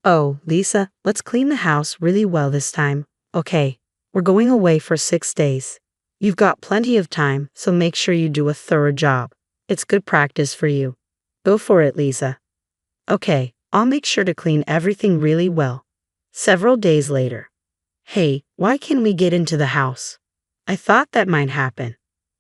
Oh, Lisa, let's clean the house really well this time. Okay, we're going away for 6 days. You've got plenty of time, so make sure you do a thorough job. It's good practice for you. Go for it, Lisa. Okay, I'll make sure to clean everything really well. Several days later. Hey, why can't we get into the house? I thought that might happen.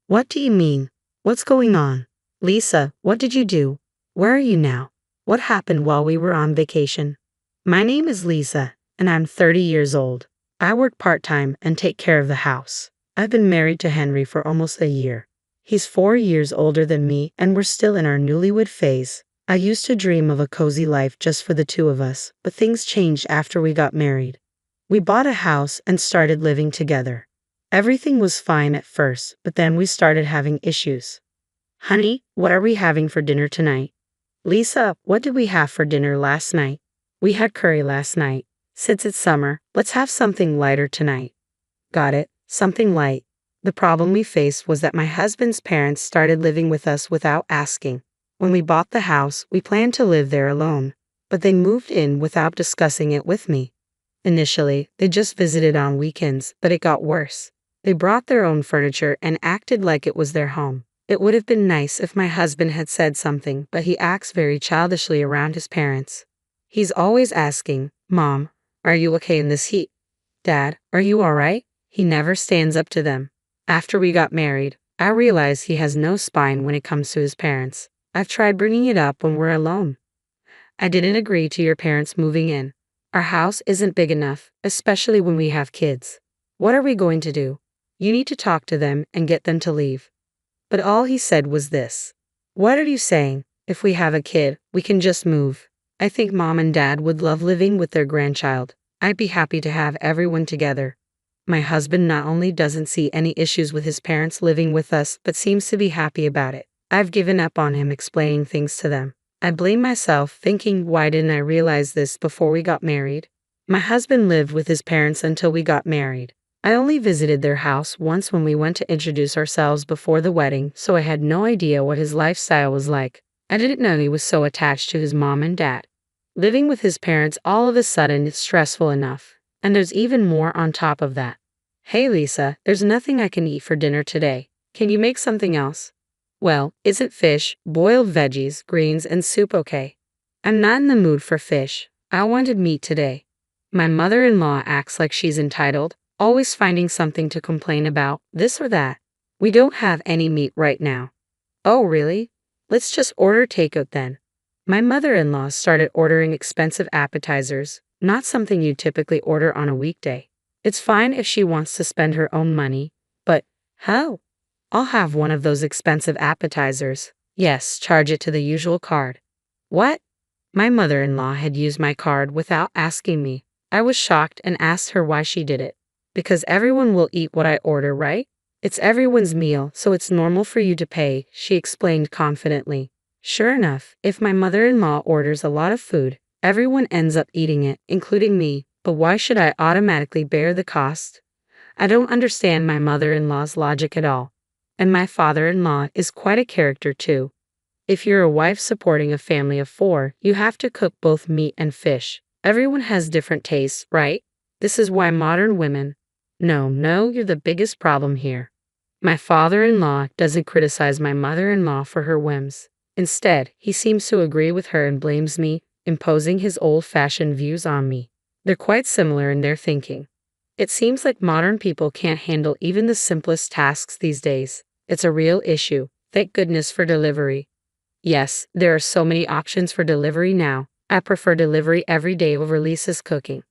What do you mean? What's going on? Lisa, what did you do? Where are you now? What happened while we were on vacation? My name is Lisa, and I'm 30 years old. I work part-time and take care of the house. I've been married to Henry for almost a year. He's 4 years older than me, and we're still in our newlywed phase. I used to dream of a cozy life just for the two of us, but things changed after we got married. We bought a house and started living together. Everything was fine at first, but then we started having issues. Honey, what are we having for dinner tonight? Lisa, what did we have for dinner last night? We had curry last night. Since it's summer, let's have something lighter tonight. Got it, something light. The problem we faced was that my husband's parents started living with us without asking. When we bought the house, we planned to live there alone, but they moved in without discussing it with me. Initially, they just visited on weekends, but it got worse. They brought their own furniture and acted like it was their home. It would have been nice if my husband had said something, but he acts very childishly around his parents. He's always asking, Mom, are you okay in this heat? Dad, are you all right? He never stands up to them. After we got married, I realized he has no spine when it comes to his parents. I've tried bringing it up when we're alone. I didn't agree to your parents moving in. Our house isn't big enough, especially when we have kids. What are we going to do? You need to talk to them and get them to leave. But all he said was this. What are you saying? If we have a kid, we can just move. I think Mom and Dad would love living with their grandchild. I'd be happy to have everyone together. My husband not only doesn't see any issues with his parents living with us, but seems to be happy about it. I've given up on him explaining things to them. I blame myself, thinking, why didn't I realize this before we got married? My husband lived with his parents until we got married. I only visited their house once when we went to introduce ourselves before the wedding, so I had no idea what his lifestyle was like. I didn't know he was so attached to his mom and dad. Living with his parents all of a sudden is stressful enough, and there's even more on top of that. Hey Lisa, there's nothing I can eat for dinner today. Can you make something else? Well, isn't fish, boiled veggies, greens, and soup okay? I'm not in the mood for fish. I wanted meat today. My mother-in-law acts like she's entitled, always finding something to complain about, this or that. We don't have any meat right now. Oh really? Let's just order takeout then. My mother-in-law started ordering expensive appetizers, not something you typically order on a weekday. It's fine if she wants to spend her own money, but how? I'll have one of those expensive appetizers. Yes, charge it to the usual card. What? My mother-in-law had used my card without asking me. I was shocked and asked her why she did it. Because everyone will eat what I order, right? It's everyone's meal, so it's normal for you to pay, she explained confidently. Sure enough, if my mother-in-law orders a lot of food, everyone ends up eating it, including me, but why should I automatically bear the cost? I don't understand my mother-in-law's logic at all. And my father-in-law is quite a character too. If you're a wife supporting a family of 4, you have to cook both meat and fish. Everyone has different tastes, right? This is why modern women... No, you're the biggest problem here. My father-in-law doesn't criticize my mother-in-law for her whims. Instead, he seems to agree with her and blames me, imposing his old-fashioned views on me. They're quite similar in their thinking. It seems like modern people can't handle even the simplest tasks these days. It's a real issue. Thank goodness for delivery. Yes, there are so many options for delivery now. I prefer delivery every day over Lisa's cooking.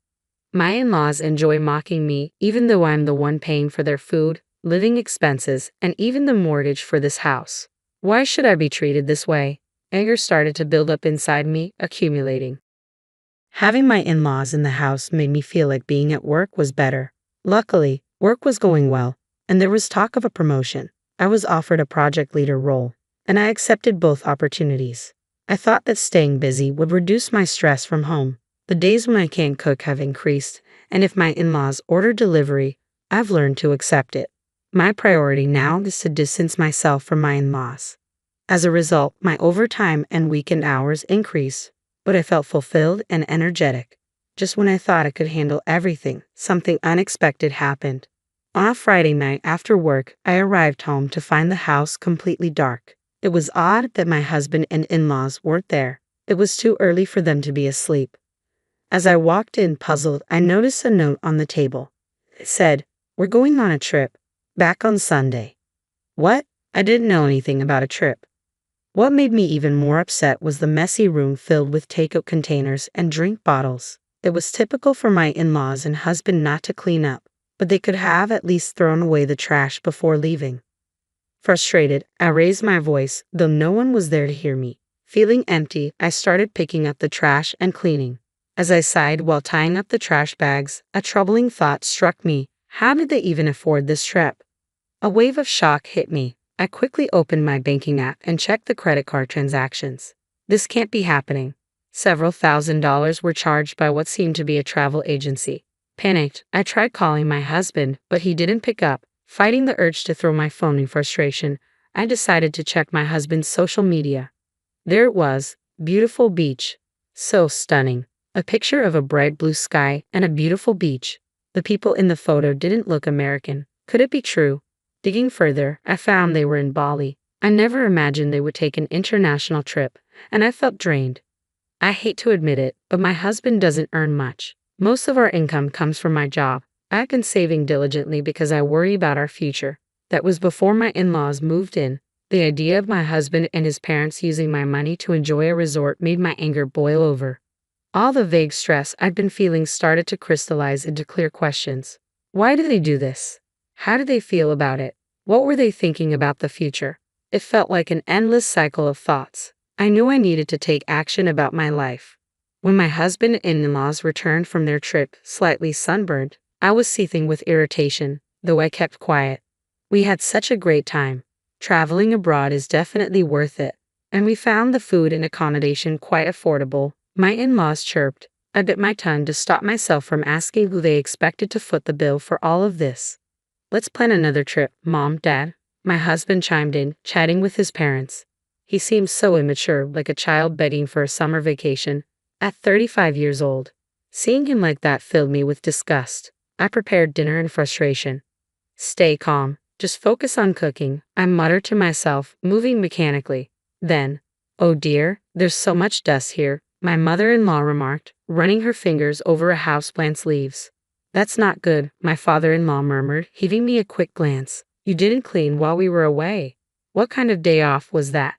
My in-laws enjoy mocking me, even though I'm the one paying for their food, living expenses, and even the mortgage for this house. Why should I be treated this way? Anger started to build up inside me, accumulating. Having my in-laws in the house made me feel like being at work was better. Luckily, work was going well, and there was talk of a promotion. I was offered a project leader role, and I accepted both opportunities. I thought that staying busy would reduce my stress from home. The days when I can't cook have increased, and if my in-laws order delivery, I've learned to accept it. My priority now is to distance myself from my in-laws. As a result, my overtime and weekend hours increased, but I felt fulfilled and energetic. Just when I thought I could handle everything, something unexpected happened. On a Friday night after work, I arrived home to find the house completely dark. It was odd that my husband and in-laws weren't there. It was too early for them to be asleep. As I walked in puzzled, I noticed a note on the table. It said, "We're going on a trip. Back on Sunday." What? I didn't know anything about a trip. What made me even more upset was the messy room filled with takeout containers and drink bottles. It was typical for my in-laws and husband not to clean up, but they could have at least thrown away the trash before leaving. Frustrated, I raised my voice, though no one was there to hear me. Feeling empty, I started picking up the trash and cleaning. As I sighed while tying up the trash bags, a troubling thought struck me. How did they even afford this trip? A wave of shock hit me. I quickly opened my banking app and checked the credit card transactions. This can't be happening. Several $1,000s were charged by what seemed to be a travel agency. Panicked, I tried calling my husband, but he didn't pick up. Fighting the urge to throw my phone in frustration, I decided to check my husband's social media. There it was, beautiful beach. So stunning. A picture of a bright blue sky and a beautiful beach. The people in the photo didn't look American. Could it be true? Digging further, I found they were in Bali. I never imagined they would take an international trip, and I felt drained. I hate to admit it, but my husband doesn't earn much. Most of our income comes from my job. I've been saving diligently because I worry about our future. That was before my in-laws moved in. The idea of my husband and his parents using my money to enjoy a resort made my anger boil over. All the vague stress I'd been feeling started to crystallize into clear questions. Why do they do this? How do they feel about it? What were they thinking about the future? It felt like an endless cycle of thoughts. I knew I needed to take action about my life. When my husband and in-laws returned from their trip, slightly sunburned, I was seething with irritation, though I kept quiet. We had such a great time. Traveling abroad is definitely worth it, and we found the food and accommodation quite affordable. My in-laws chirped. I bit my tongue to stop myself from asking who they expected to foot the bill for all of this. "Let's plan another trip, Mom, Dad." My husband chimed in, chatting with his parents. He seemed so immature, like a child begging for a summer vacation. At 35 years old. Seeing him like that filled me with disgust. I prepared dinner in frustration. "Stay calm. Just focus on cooking," I muttered to myself, moving mechanically. Then, "Oh dear, there's so much dust here," my mother-in-law remarked, running her fingers over a houseplant's leaves. "That's not good," my father-in-law murmured, giving me a quick glance. "You didn't clean while we were away. What kind of day off was that?"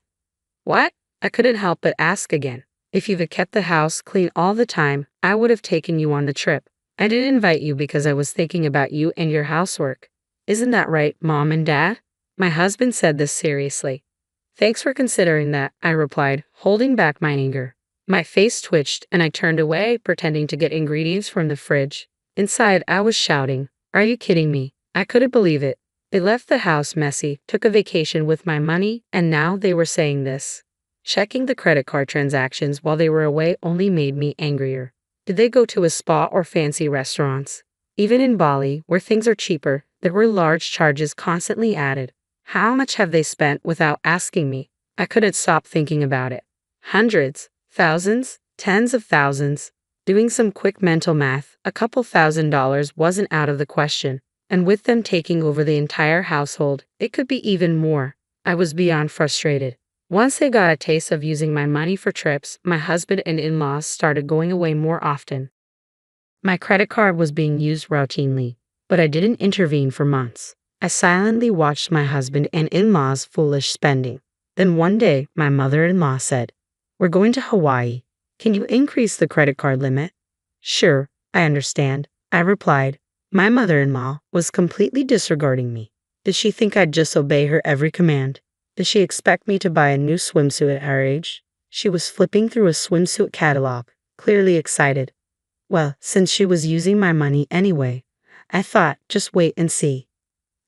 "What?" I couldn't help but ask again. "If you've kept the house clean all the time, I would have taken you on the trip. I didn't invite you because I was thinking about you and your housework. Isn't that right, Mom and Dad?" My husband said this seriously. "Thanks for considering that," I replied, holding back my anger. My face twitched and I turned away, pretending to get ingredients from the fridge. Inside, I was shouting, "Are you kidding me?" I couldn't believe it. They left the house messy, took a vacation with my money, and now they were saying this. Checking the credit card transactions while they were away only made me angrier. Did they go to a spa or fancy restaurants? Even in Bali, where things are cheaper, there were large charges constantly added. How much have they spent without asking me? I couldn't stop thinking about it. Hundreds, thousands, tens of thousands. Doing some quick mental math, a couple $1,000s wasn't out of the question. And with them taking over the entire household, it could be even more. I was beyond frustrated. Once they got a taste of using my money for trips, my husband and in-laws started going away more often. My credit card was being used routinely, but I didn't intervene for months. I silently watched my husband and in-laws' foolish spending. Then one day, my mother-in-law said, "We're going to Hawaii. Can you increase the credit card limit?" "Sure, I understand," I replied. My mother-in-law was completely disregarding me. Did she think I'd just obey her every command? Did she expect me to buy a new swimsuit at her age? She was flipping through a swimsuit catalog, clearly excited. Well, since she was using my money anyway, I thought, just wait and see.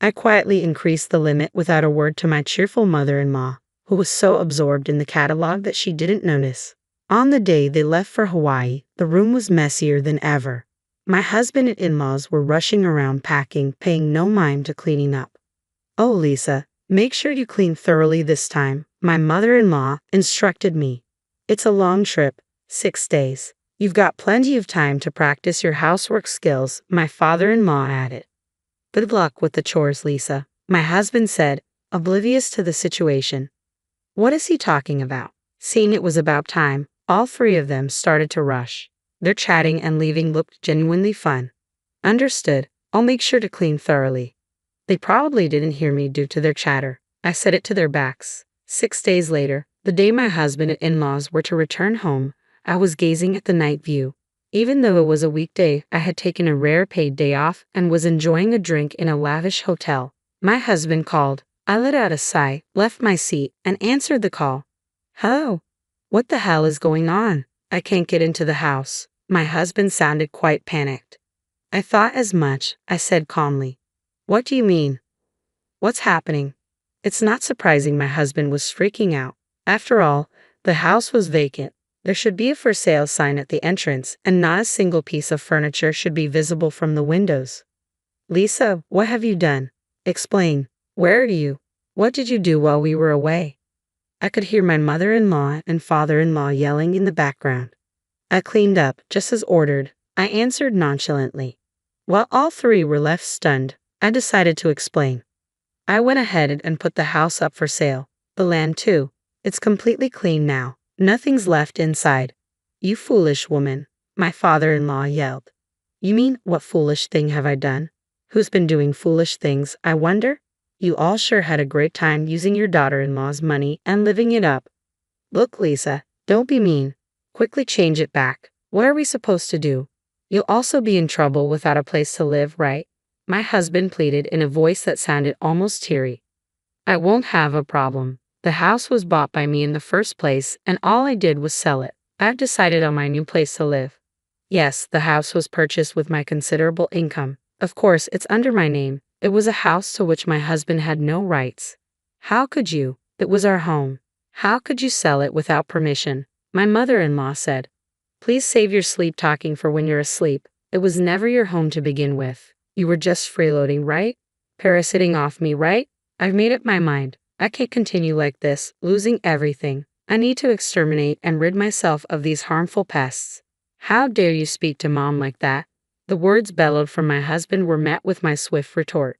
I quietly increased the limit without a word to my cheerful mother-in-law, who was so absorbed in the catalog that she didn't notice. On the day they left for Hawaii, the room was messier than ever. My husband and in-laws were rushing around packing, paying no mind to cleaning up. "Oh, Lisa, make sure you clean thoroughly this time," my mother-in-law instructed me. "It's a long trip, 6 days. You've got plenty of time to practice your housework skills, my father-in-law added. Good luck with the chores, Lisa, my husband said, oblivious to the situation. What is he talking about? Seeing it was about time, all three of them started to rush. Their chatting and leaving looked genuinely fun. Understood, I'll make sure to clean thoroughly. They probably didn't hear me due to their chatter. I said it to their backs. 6 days later, the day my husband and in-laws were to return home, I was gazing at the night view. Even though it was a weekday, I had taken a rare paid day off and was enjoying a drink in a lavish hotel. My husband called. I let out a sigh, left my seat, and answered the call. Hello? What the hell is going on? I can't get into the house. My husband sounded quite panicked. I thought as much, I said calmly. What do you mean? What's happening? It's not surprising my husband was freaking out. After all, the house was vacant. There should be a for sale sign at the entrance, and not a single piece of furniture should be visible from the windows. Lisa, what have you done? Explain. Where are you? What did you do while we were away? I could hear my mother-in-law and father-in-law yelling in the background. I cleaned up, just as ordered, I answered nonchalantly. While all three were left stunned, I decided to explain. I went ahead and put the house up for sale. The land too. It's completely clean now. Nothing's left inside. You foolish woman, my father-in-law yelled. You mean, what foolish thing have I done? Who's been doing foolish things, I wonder? You all sure had a great time using your daughter-in-law's money and living it up. Look, Lisa, don't be mean. Quickly change it back. What are we supposed to do? You'll also be in trouble without a place to live, right? My husband pleaded in a voice that sounded almost teary. I won't have a problem. The house was bought by me in the first place, and all I did was sell it. I've decided on my new place to live. Yes, the house was purchased with my considerable income. Of course, it's under my name. It was a house to which my husband had no rights. How could you? It was our home. How could you sell it without permission? My mother-in-law said. Please save your sleep talking for when you're asleep. It was never your home to begin with. You were just freeloading, right? Parasiting off me, right? I've made up my mind. I can't continue like this, losing everything. I need to exterminate and rid myself of these harmful pests. How dare you speak to Mom like that? The words bellowed from my husband were met with my swift retort.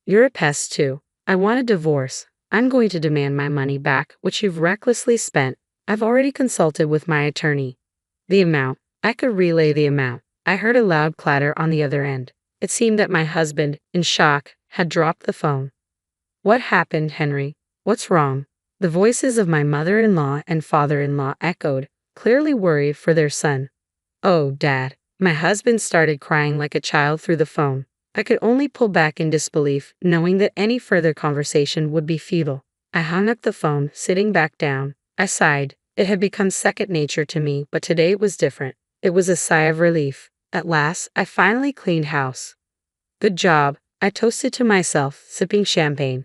You're a pest too. I want a divorce. I'm going to demand my money back, which you've recklessly spent. I've already consulted with my attorney. The amount. I could relay the amount. I heard a loud clatter on the other end. It seemed that my husband, in shock, had dropped the phone. What happened, Henry? What's wrong? The voices of my mother-in-law and father-in-law echoed, clearly worried for their son. Oh, Dad. My husband started crying like a child through the phone. I could only pull back in disbelief, knowing that any further conversation would be futile. I hung up the phone, sitting back down. I sighed. It had become second nature to me, but today it was different. It was a sigh of relief. At last, I finally cleaned house. Good job, I toasted to myself, sipping champagne.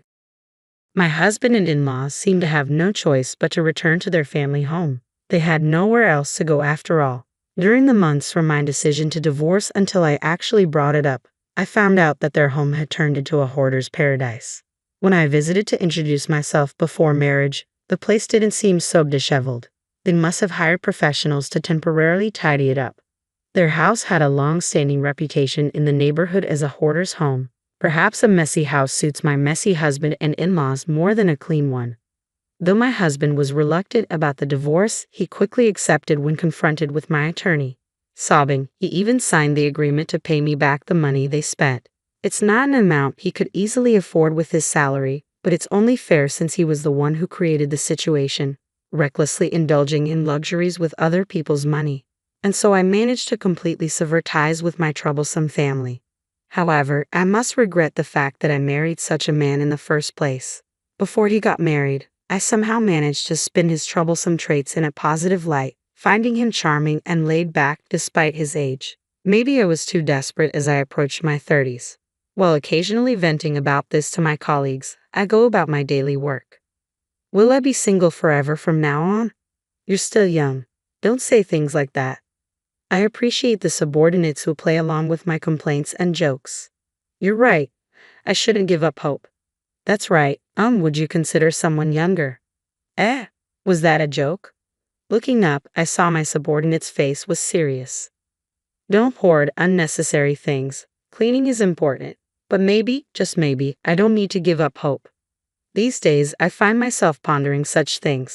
My husband and in-laws seemed to have no choice but to return to their family home. They had nowhere else to go after all. During the months from my decision to divorce until I actually brought it up, I found out that their home had turned into a hoarder's paradise. When I visited to introduce myself before marriage, the place didn't seem so disheveled. They must have hired professionals to temporarily tidy it up. Their house had a long-standing reputation in the neighborhood as a hoarder's home. Perhaps a messy house suits my messy husband and in-laws more than a clean one. Though my husband was reluctant about the divorce, he quickly accepted when confronted with my attorney. Sobbing, he even signed the agreement to pay me back the money they spent. It's not an amount he could easily afford with his salary, but it's only fair since he was the one who created the situation, recklessly indulging in luxuries with other people's money. And so I managed to completely sever ties with my troublesome family. However, I must regret the fact that I married such a man in the first place. Before he got married, I somehow managed to spin his troublesome traits in a positive light, finding him charming and laid back despite his age. Maybe I was too desperate as I approached my 30s. While occasionally venting about this to my colleagues, I go about my daily work. Will I be single forever from now on? You're still young. Don't say things like that. I appreciate the subordinates who play along with my complaints and jokes. You're right. I shouldn't give up hope. That's right. Would you consider someone younger? Was that a joke? Looking up, I saw my subordinate's face was serious. Don't hoard unnecessary things. Cleaning is important. But maybe, just maybe, I don't need to give up hope. These days, I find myself pondering such things.